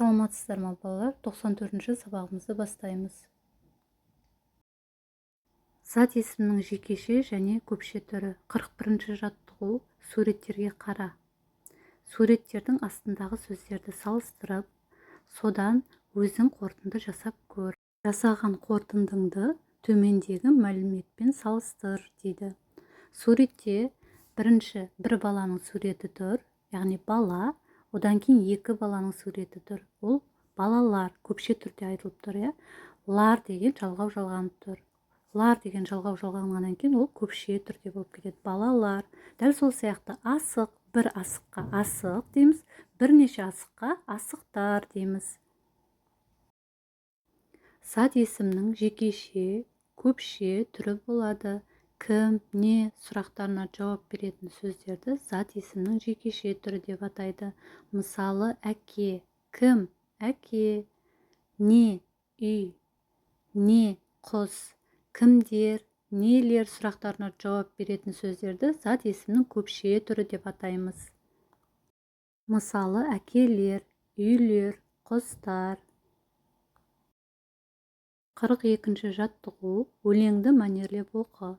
Саламатсыздар ма балалар? 94-ші сабағымызды бастаймыз. Зат есімнің жекеше және көпше түрі. 41-ші жаттығу. Суреттерге қара. Суреттердің астындағы сөздерді салыстырып, содан өзің қорытынды жасап көр. Жасаған қорытындыңды төмендегі мәліметпен салыстыр дейді. Суретте бірінші бір баланың суреті тұр, яғни бала, одан кейін екі баланың суреті тұр. Ол балалар көпше түрде айтылып тұр, иә. Лар деген жалғау жалғанып тұр. Лар деген жалғау жалғанғаннан кейін ол көпше түрде болып кетеді. Балалар. Дәл сол сияқты асық, бір асыққа асық дейміз, бірнеше асыққа асықтар дейміз. Зат есімнің жекеше, көпше түрі болады. Кім, не сұрақтарына жауап беретін сөздерді зат есімнің жекеше түрі деп атайды. Мысалы, әке, кім, әке, не, үй, не, құс, кімдер, нелер сұрақтарына жауап беретін сөздерді зат есімнің көпше түрі деп атаймыз. Мысалы, әкелер, үйлер, құстар. 42-ші жаттығу. Өлеңді мәнерлеп оқы.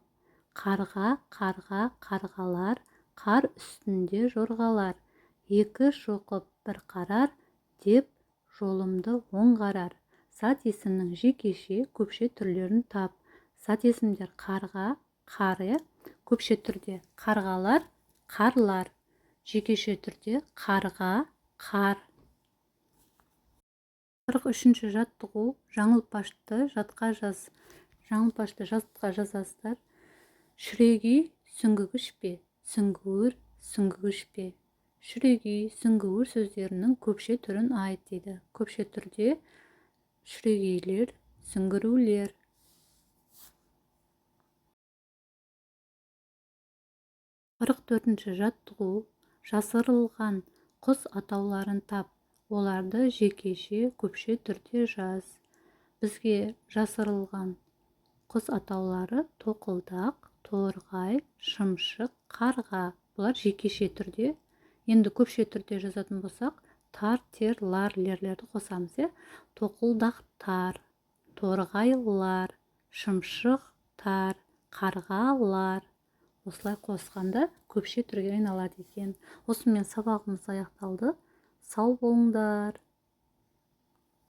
Қарға, қарға, қарғалар, қар үстінде жорғалар. Екі шоқып бір қарар, деп жолымды оң қарар. Зат есімнің жекеше, көпше түрлерін тап. Зат есімдер қарға, қары, көпше түрде қарғалар, қарлар. Жекеше түрде қарға, қар. 43-ші жаттығу. Жаңылпашты жатқа жаз. Жаңылпашты жатқа жазасыздар. Шүрегей сүңгігіш пе, сүңгуір сүңгігіш пе. Шүрегей, сүңгуір сөздерінің көпше түрін айт дейді. Көпше түрде шүрегейлер, сүңгірулер. 44-ші жаттығу. Жасырылған құс атауларын тап. Оларды жекеше, көпше түрде жаз. Бізге жасырылған құс атаулары тоқылдақ, торғай, шымшық, қарға. Бұлар жекеше түрде. Енді көпше түрде жазатын болсақ, тар, тер, лар, лерлерді қосамыз. Тоқылдақтар, торғайлар, шымшықтар, қарғалар. Осылай қосқанда көпше түрге айналады екен. Осымен сабағымыз аяқталды. Сау болыңдар.